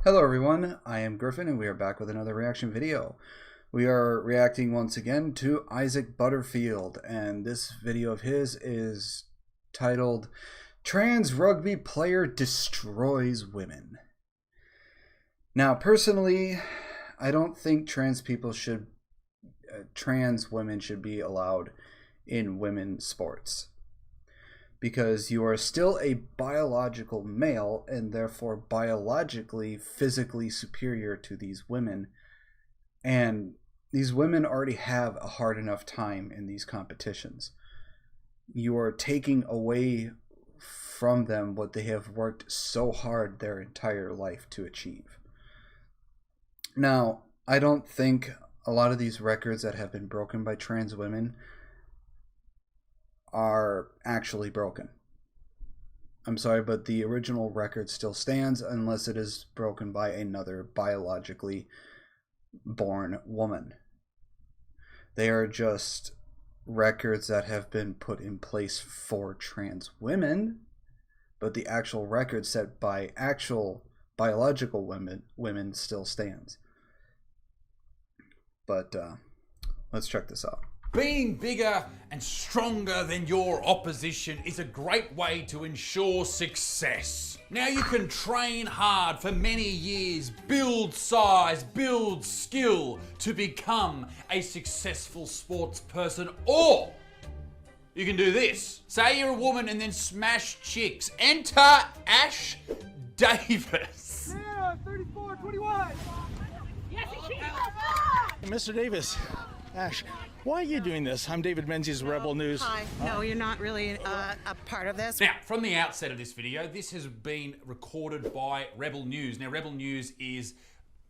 Hello everyone, I am Griffin and we are back with another reaction video. We are reacting once again to Isaac Butterfield, and this video of his is titled Trans Rugby Player Destroys Women. Now personally, I don't think trans women should be allowed in women's sports, because you are still a biological male and therefore biologically, physically superior to these women. And these women already have a hard enough time in these competitions. You are taking away from them what they have worked so hard their entire life to achieve. Now, I don't think a lot of these records that have been broken by trans women are actually broken. I'm sorry, but the original record still stands unless it is broken by another biologically born woman. They are just records that have been put in place for trans women, but the actual record set by actual biological women still stands. But let's check this out. Being bigger and stronger than your opposition is a great way to ensure success. Now you can train hard for many years, build size, build skill to become a successful sports person, or you can do this. Say you're a woman and then smash chicks. Enter Ash Davis. Yeah, 34-21. Yes, Mr. Davis, Ash, why are you doing this? I'm David Menzies, Rebel News. Hi. No, you're not really a part of this. Now, from the outset of this video, this has been recorded by Rebel News. Now, Rebel News is,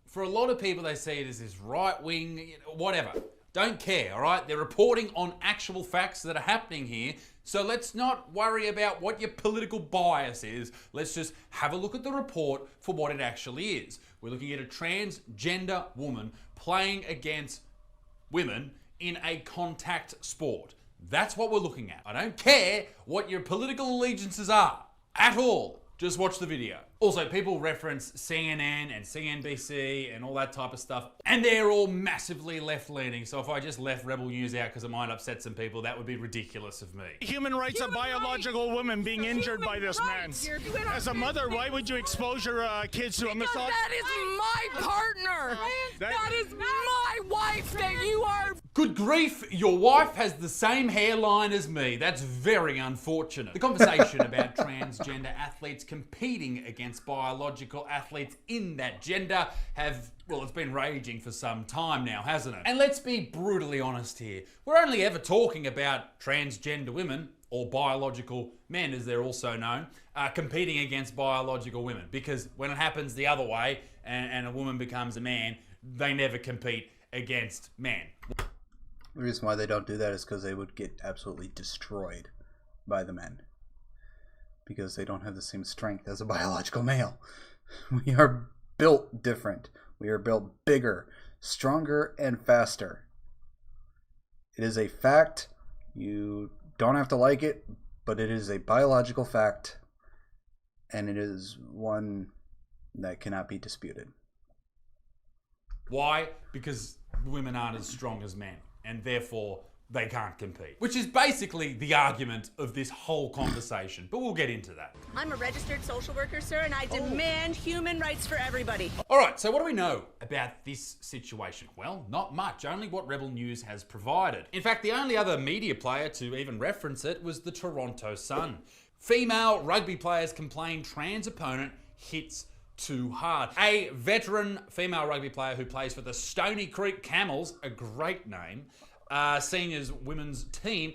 for a lot of people, they see it as this right-wing, whatever. Don't care, all right? They're reporting on actual facts that are happening here. So let's not worry about what your political bias is. Let's just have a look at the report for what it actually is. We're looking at a transgender woman playing against women in a contact sport. That's what we're looking at. I don't care what your political allegiances are at all. Just watch the video. Also, people reference CNN and CNBC and all that type of stuff, and they're all massively left-leaning. So if I just left Rebel News out because it might upset some people, that would be ridiculous of me. Human rights of biological women being injured by this man. As a mother, why would you expose your kids to a massage? That is my partner. That is my wife that you are. Good grief, your wife has the same hairline as me. That's very unfortunate. The conversation about transgender athletes competing against biological athletes in that gender it's been raging for some time now, hasn't it? And let's be brutally honest here. We're only ever talking about transgender women, or biological men as they're also known, competing against biological women. Because when it happens the other way and a woman becomes a man, they never compete against men. The reason why they don't do that is because they would get absolutely destroyed by the men, because they don't have the same strength as a biological male. We are built different. We are built bigger, stronger, and faster. It is a fact. You don't have to like it, but it is a biological fact, and it is one that cannot be disputed. Why? Because women aren't as strong as men, and therefore they can't compete. Which is basically the argument of this whole conversation, but we'll get into that. I'm a registered social worker, sir, and I demand human rights for everybody. All right, so what do we know about this situation? Well, not much, only what Rebel News has provided. In fact, the only other media player to even reference it was the Toronto Sun. Female rugby players complain trans opponent hits too hard. A veteran female rugby player who plays for the Stony Creek Camels, a great name, seniors women's team,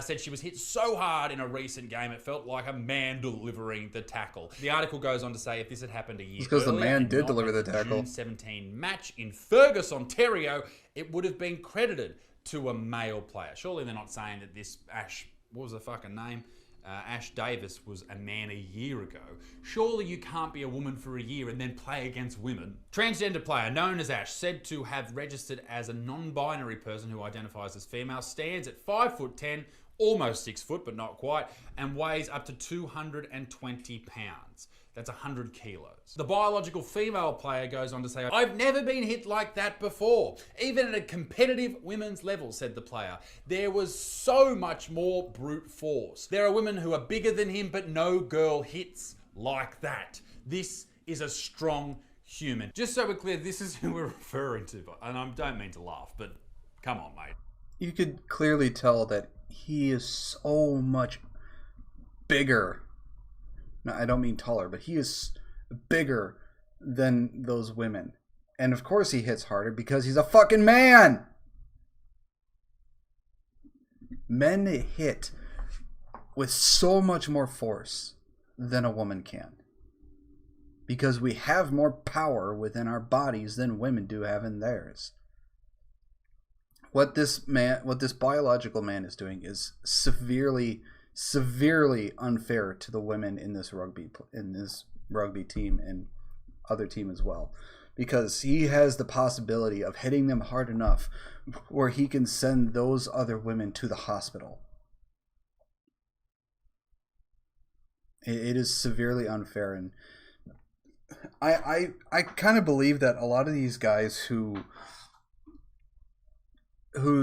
said she was hit so hard in a recent game it felt like a man delivering the tackle. The article goes on to say if this had happened a year because the earlier man did deliver the tackle. June 17 match in Fergus, Ontario, it would have been credited to a male player. Surely they're not saying that this Ash, what was the fucking name? Ash Davis was a man a year ago. Surely you can't be a woman for a year and then play against women. Transgender player known as Ash, said to have registered as a non-binary person who identifies as female, stands at 5'10", almost 6 foot, but not quite, and weighs up to 220 pounds. That's 100 kilos. The biological female player goes on to say, I've never been hit like that before. Even at a competitive women's level, said the player. There was so much more brute force. There are women who are bigger than him, but no girl hits like that. This is a strong human. Just so we're clear, this is who we're referring to. And I don't mean to laugh, but come on, mate. You could clearly tell that he is so much bigger. No, I don't mean taller, but he is bigger than those women. And of course he hits harder because he's a fucking man. Men hit with so much more force than a woman can. Because we have more power within our bodies than women do have in theirs. What this biological man is doing is severely unfair to the women in this rugby team and other team as well, because he has the possibility of hitting them hard enough where he can send those other women to the hospital. It is severely unfair, and I kind of believe that a lot of these guys who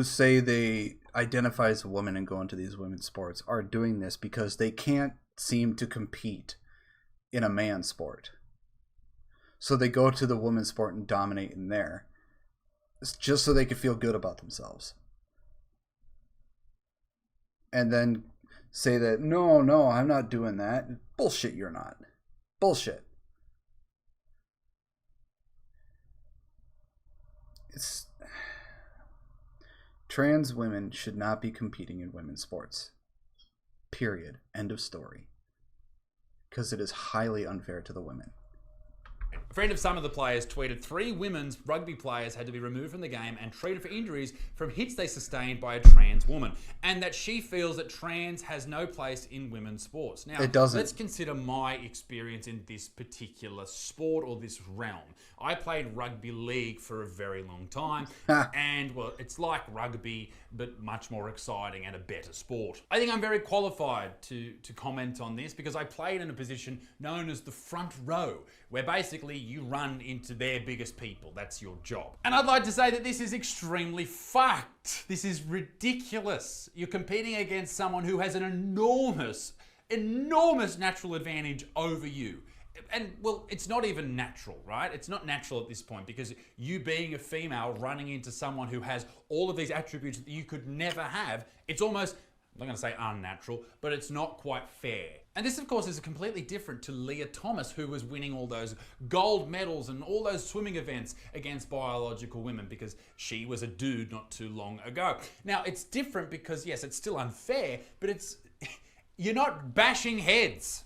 say they identify as a woman and go into these women's sports are doing this because they can't seem to compete in a man's sport. So they go to the women's sport and dominate in there. It's just so they can feel good about themselves. And then say that, no, I'm not doing that. Bullshit, you're not. Bullshit. Trans women should not be competing in women's sports. Period. End of story. Because it is highly unfair to the women. A friend of some of the players tweeted 3 women's rugby players had to be removed from the game and treated for injuries from hits they sustained by a trans woman, and that she feels that trans has no place in women's sports. Now, it doesn't. Let's consider my experience in this particular sport or this realm. I played rugby league for a very long time, and well, it's like rugby, but much more exciting and a better sport. I think I'm very qualified to comment on this because I played in a position known as the front row, where basically you run into their biggest people. That's your job. And I'd like to say that this is extremely fucked. This is ridiculous. You're competing against someone who has an enormous natural advantage over you. And, well, it's not even natural, right? It's not natural at this point because you being a female running into someone who has all of these attributes that you could never have, it's almost, I'm not going to say unnatural, but it's not quite fair. And this, of course, is completely different to Leah Thomas, who was winning all those gold medals and all those swimming events against biological women because she was a dude not too long ago. Now, it's different because, yes, it's still unfair, but you're not bashing heads.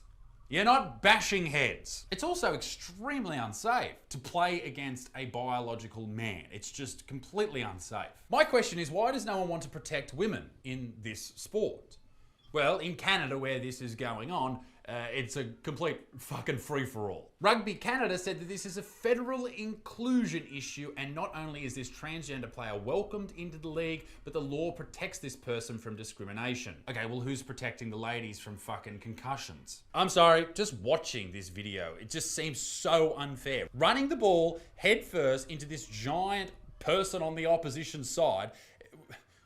You're not bashing heads. It's also extremely unsafe to play against a biological man. It's just completely unsafe. My question is, why does no one want to protect women in this sport? Well, in Canada, where this is going on, it's a complete fucking free-for-all. Rugby Canada said that this is a federal inclusion issue, and not only is this transgender player welcomed into the league, but the law protects this person from discrimination. Okay, well, who's protecting the ladies from fucking concussions? I'm sorry, just watching this video, it just seems so unfair. Running the ball head first into this giant person on the opposition side,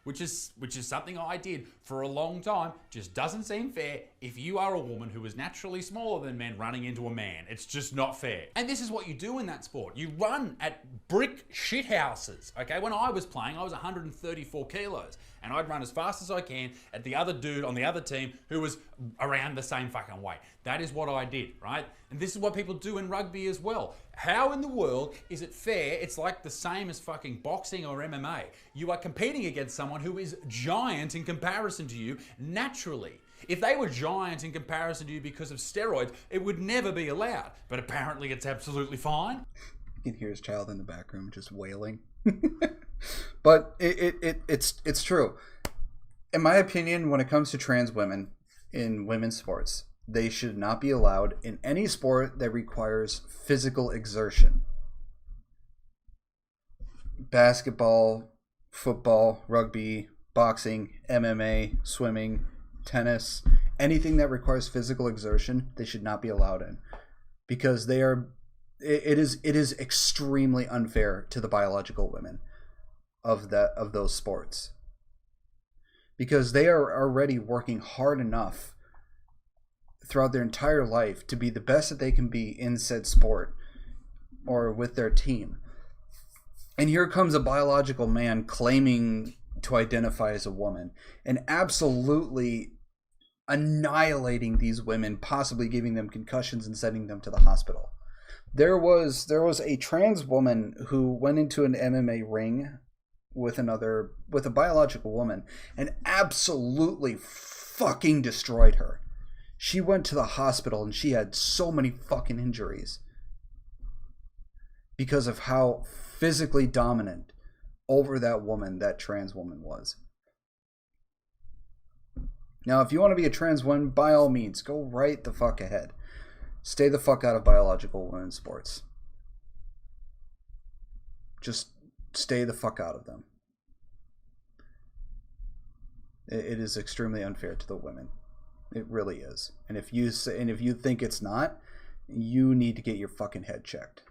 which is something I did for a long time, just doesn't seem fair if you are a woman who is naturally smaller than men running into a man. It's just not fair. And this is what you do in that sport. You run at brick shithouses, okay? When I was playing, I was 134 kilos, and I'd run as fast as I can at the other dude on the other team who was around the same fucking weight. That is what I did, right? And this is what people do in rugby as well. How in the world is it fair? It's like the same as fucking boxing or MMA. You are competing against someone who is giant in comparison to you naturally. If they were giant in comparison to you because of steroids, it would never be allowed. But apparently it's absolutely fine. You can hear his child in the background just wailing. But it's true. In my opinion, when it comes to trans women in women's sports, they should not be allowed in any sport that requires physical exertion. Basketball, football, rugby, boxing, MMA, swimming, tennis, anything that requires physical exertion, they should not be allowed in. because it is extremely unfair to the biological women of those sports, because they are already working hard enough throughout their entire life to be the best that they can be in said sport or with their team. And here comes a biological man claiming to identify as a woman and absolutely annihilating these women, possibly giving them concussions and sending them to the hospital. There was a trans woman who went into an MMA ring with a biological woman and absolutely fucking destroyed her. She went to the hospital and she had so many fucking injuries because of how physically dominant over that woman that trans woman was. Now, if you want to be a trans woman, by all means, go right the fuck ahead. Stay the fuck out of biological women's sports. Just stay the fuck out of them. It is extremely unfair to the women. It really is. And if you think it's not, you need to get your fucking head checked.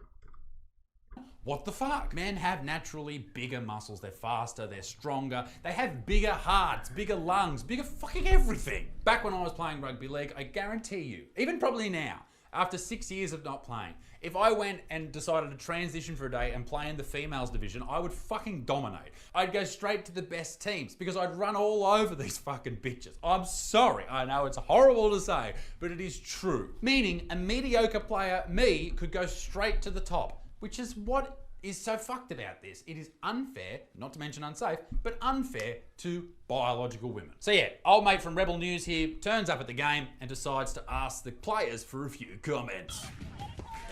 What the fuck? Men have naturally bigger muscles. They're faster, they're stronger. They have bigger hearts, bigger lungs, bigger fucking everything. Back when I was playing rugby league, I guarantee you, even probably now, after 6 years of not playing, if I went and decided to transition for a day and play in the females division, I would fucking dominate. I'd go straight to the best teams because I'd run all over these fucking bitches. I'm sorry, I know it's horrible to say, but it is true. Meaning a mediocre player, me, could go straight to the top, which is what is so fucked about this. It is unfair, not to mention unsafe, but unfair to biological women. So yeah, old mate from Rebel News here turns up at the game and decides to ask the players for a few comments.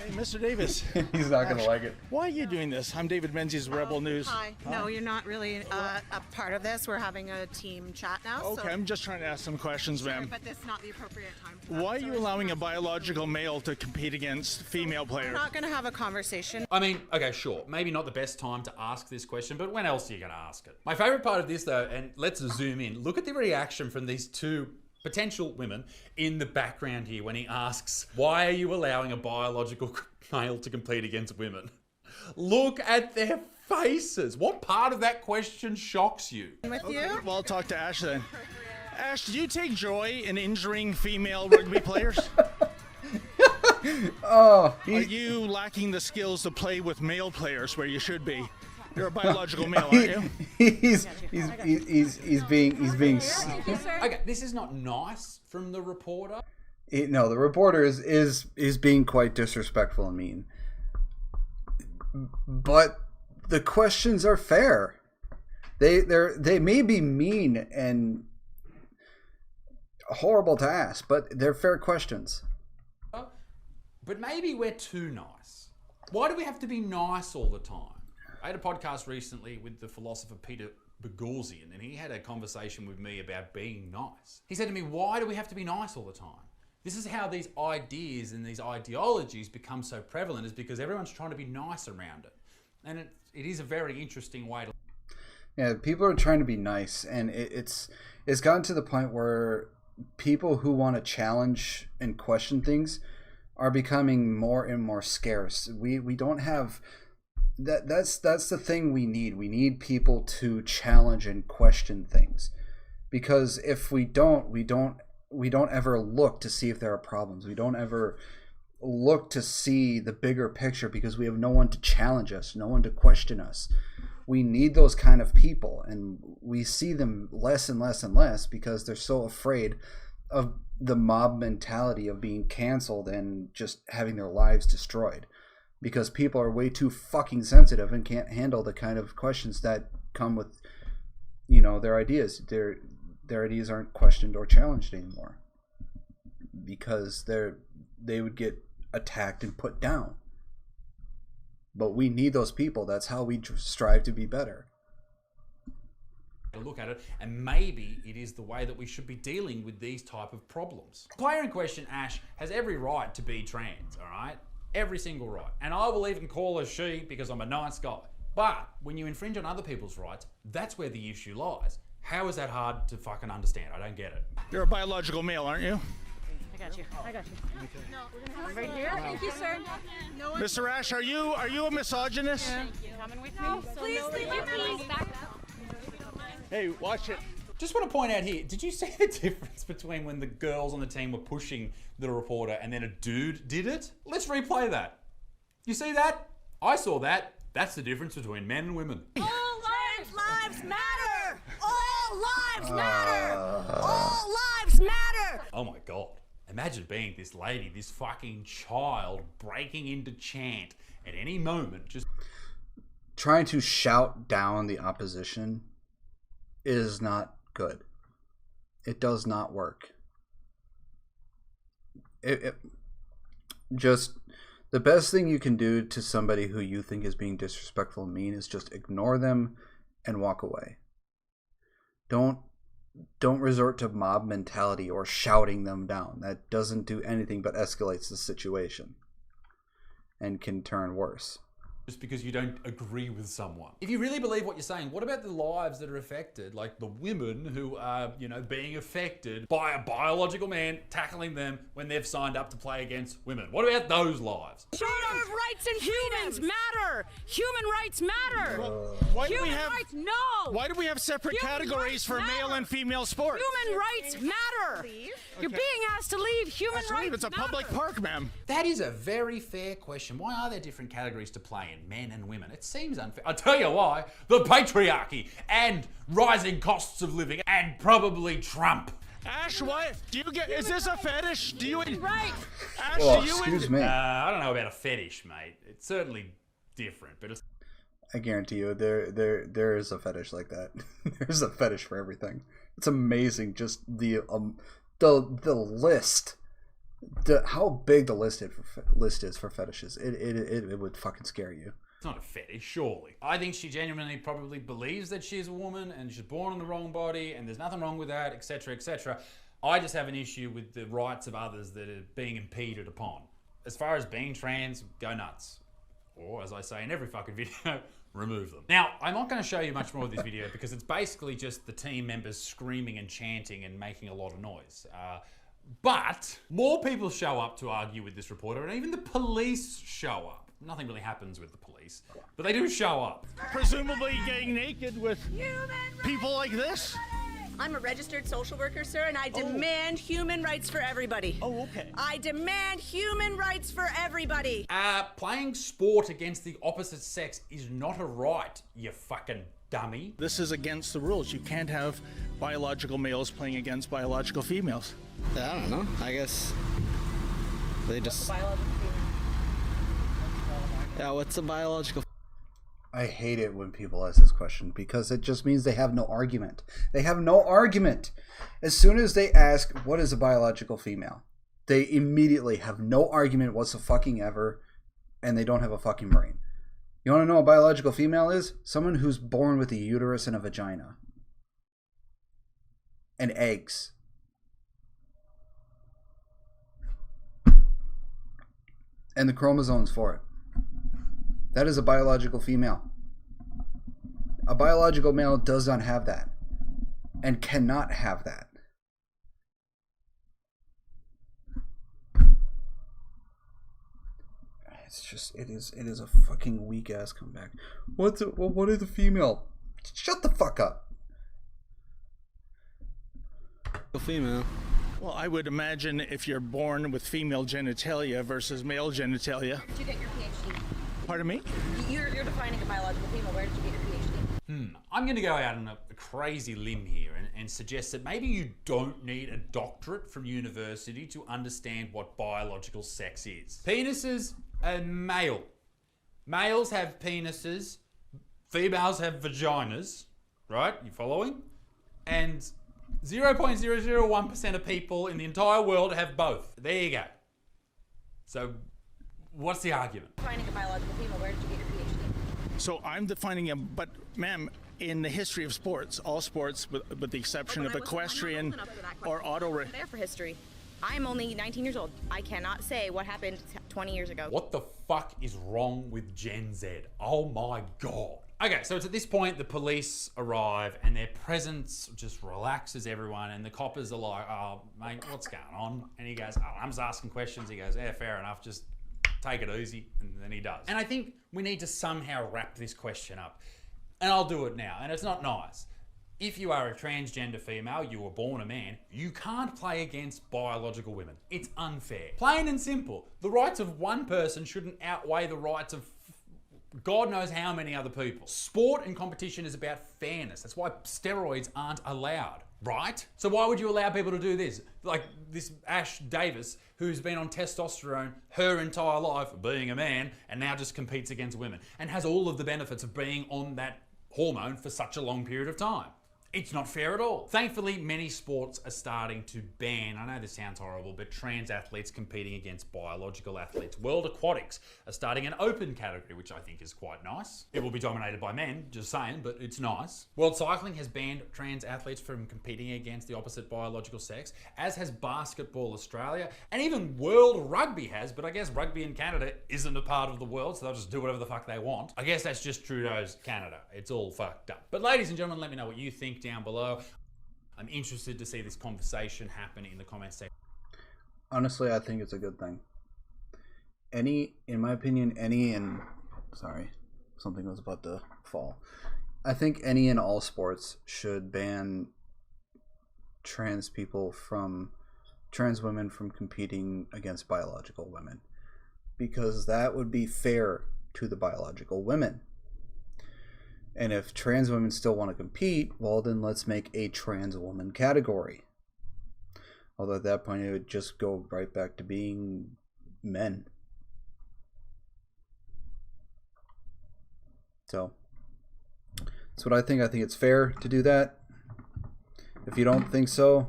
Hey, Mr. Davis. He's not going to like it. Why are you doing this? I'm David Menzies, Rebel News. Hi. No, you're not really a part of this. We're having a team chat now. Okay, so. I'm just trying to ask some questions, Sure, ma'am. but this is not the appropriate time for that. Why are you allowing a biological male to compete against female We're players? not going to have a conversation. I mean, okay, sure, maybe not the best time to ask this question, but when else are you going to ask it? My favorite part of this though, and let's zoom in, look at the reaction from these two potential women in the background here when he asks, why are you allowing a biological male to compete against women? Look at their faces. What part of that question shocks you? With you? Well, I'll talk to Ash then. Ash, do you take joy in injuring female rugby players? Oh, Are you lacking the skills to play with male players where you should be? You're a biological male, aren't you? he's being Okay, this is not nice from the reporter. no, the reporter is being quite disrespectful and mean. But the questions are fair. They may be mean and horrible to ask, but they're fair questions. But maybe we're too nice. Why do we have to be nice all the time? I had a podcast recently with the philosopher Peter Boghossian, and he had a conversation with me about being nice. He said to me, why do we have to be nice all the time? This is how these ideas and these ideologies become so prevalent, is because everyone's trying to be nice around it. And it is a very interesting way to... Yeah, people are trying to be nice, and it's gotten to the point where people who want to challenge and question things are becoming more and more scarce. We don't have... That's the thing we need. We need people to challenge and question things, because if we don't ever look to see if there are problems. We don't ever look to see the bigger picture because we have no one to challenge us, no one to question us. We need those kind of people, and we see them less and less and less because they're so afraid of the mob mentality of being canceled and just having their lives destroyed. Because people are way too fucking sensitive and can't handle the kind of questions that come with, their ideas. Their ideas aren't questioned or challenged anymore because they would get attacked and put down. But we need those people. That's how we strive to be better. To look at it, and maybe it is the way that we should be dealing with these type of problems. The player in question, Ash, has every right to be trans, all right? Every single right. And I will even call her she because I'm a nice guy. But when you infringe on other people's rights, that's where the issue lies. How is that hard to fucking understand? I don't get it. You're a biological male, aren't you? I got you. Right here? Thank you, sir. Mr. Ash, are you a misogynist? Coming with me? Please, please. Hey, watch it. Just want to point out here, did you see the difference between when the girls on the team were pushing the reporter and then a dude did it? Let's replay that. You see that? I saw that. That's the difference between men and women. All lives matter! All lives matter! All lives matter! Oh my God. Imagine being this lady, this fucking child breaking into chant at any moment. Just Trying to shout down the opposition is not good. It does not work. Just the best thing you can do to somebody who you think is being disrespectful and mean is just ignore them and walk away. Don't resort to mob mentality or shouting them down. That doesn't do anything but escalates the situation and can turn worse. just because you don't agree with someone. If you really believe what you're saying, what about the lives that are affected? Like the women who are, being affected by a biological man tackling them when they've signed up to play against women. What about those lives? Short of rights and humans matter. Human rights matter. Why do we Human have rights, no. Why do we have separate Human categories rights for male matter. and female sports? Human rights matter. You're being asked to leave. Human rights It's a matter. public park, ma'am. That is a very fair question. Why are there different categories to play in, men and women? It seems unfair. I'll tell you why. The patriarchy and rising costs of living and probably Trump. Ash, what? Do you get? Is this a fetish? Do you? Right. Ash, Well, do you? excuse me. I don't know about a fetish, mate. It's certainly different, but it's... I guarantee you, there is a fetish like that. There's a fetish for everything. It's amazing, just the list, how big the list is for fetishes. It would fucking scare you. It's not a fetish, surely. I think she genuinely probably believes that she's a woman and she's born in the wrong body and there's nothing wrong with that, etc., etc. I just have an issue with the rights of others that are being impeded upon. As far as being trans, go nuts. Or, as I say in every fucking video, remove them. Now, I'm not going to show you much more of this video because it's basically just the team members screaming and chanting and making a lot of noise. But more people show up to argue with this reporter, and even the police show up. Nothing really happens with the police, but they do show up. Presumably getting naked with people like this? I'm a registered social worker, sir, and I demand human rights for everybody. Oh, okay. I demand human rights for everybody. Playing sport against the opposite sex is not a right, you fucking dummy. This is against the rules. You can't have biological males playing against biological females. I don't know. I guess they just... Yeah, what's a biological... I hate it when people ask this question because it just means they have no argument. They have no argument. As soon as they ask, what is a biological female? They immediately have no argument whatsoever, and they don't have a fucking brain. You want to know what a biological female is? Someone who's born with a uterus and a vagina. And eggs. And the chromosomes for it. That is a biological female. A biological male does not have that. And cannot have that. It's just, it is a fucking weak ass comeback. What is the female? Shut the fuck up. A female. Well, I would imagine if you're born with female genitalia versus male genitalia. Where did you get your PhD? Pardon me? You're defining a biological female. Where did you get your PhD? I'm going to go out on a crazy limb here and suggest that maybe you don't need a doctorate from university to understand what biological sex is. Penises are male. Males have penises. Females have vaginas. Right? You following? And 0.001% of people in the entire world have both. There you go. So, what's the argument? Defining a biological female. Where did you get your PhD? So I'm defining but ma'am, in the history of sports, all sports, with the exception of equestrian or auto race. There for history. I'm only 19 years old. I cannot say what happened 20 years ago. What the fuck is wrong with Gen Z? Oh my God. Okay, so it's at this point the police arrive and their presence just relaxes everyone, and the coppers are like, oh, mate, what's going on? And he goes, oh, I'm just asking questions. He goes, yeah, fair enough, just take it easy. And then he does. And I think we need to somehow wrap this question up. And I'll do it now, and it's not nice. If you are a transgender female, you were born a man, you can't play against biological women. It's unfair. Plain and simple. The rights of one person shouldn't outweigh the rights of God knows how many other people. Sport and competition is about fairness. That's why steroids aren't allowed, right? So why would you allow people to do this? Like this Ash Davis, who's been on testosterone her entire life, being a man, and now just competes against women, and has all of the benefits of being on that hormone for such a long period of time. It's not fair at all. Thankfully, many sports are starting to ban, I know this sounds horrible, but trans athletes competing against biological athletes. World Aquatics are starting an open category, which I think is quite nice. It will be dominated by men, just saying, but it's nice. World Cycling has banned trans athletes from competing against the opposite biological sex, as has Basketball Australia, and even World Rugby has, but I guess rugby in Canada isn't a part of the world, so they'll just do whatever the fuck they want. I guess that's just Trudeau's Canada. It's all fucked up. But ladies and gentlemen, let me know what you think down below. I'm interested to see this conversation happen in the comments section. Honestly, I think it's a good thing. In my opinion, sorry, something was about to fall. I think any and all sports should ban trans women from competing against biological women, because that would be fair to the biological women. And if trans women still want to compete, well, then let's make a trans woman category. Although at that point, it would just go right back to being men. So, that's what I think. I think it's fair to do that. If you don't think so,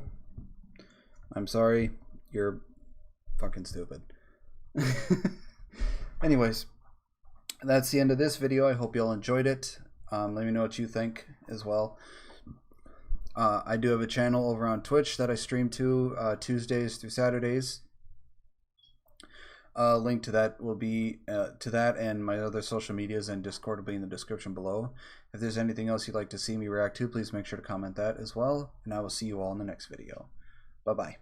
I'm sorry. You're fucking stupid. Anyways, that's the end of this video. I hope you all enjoyed it. Let me know what you think as well. I do have a channel over on Twitch that I stream to Tuesdays through Saturdays. Link to that will be to that and my other social medias and Discord will be in the description below. If there's anything else you'd like to see me react to, please make sure to comment that as well. And I will see you all in the next video. Bye-bye.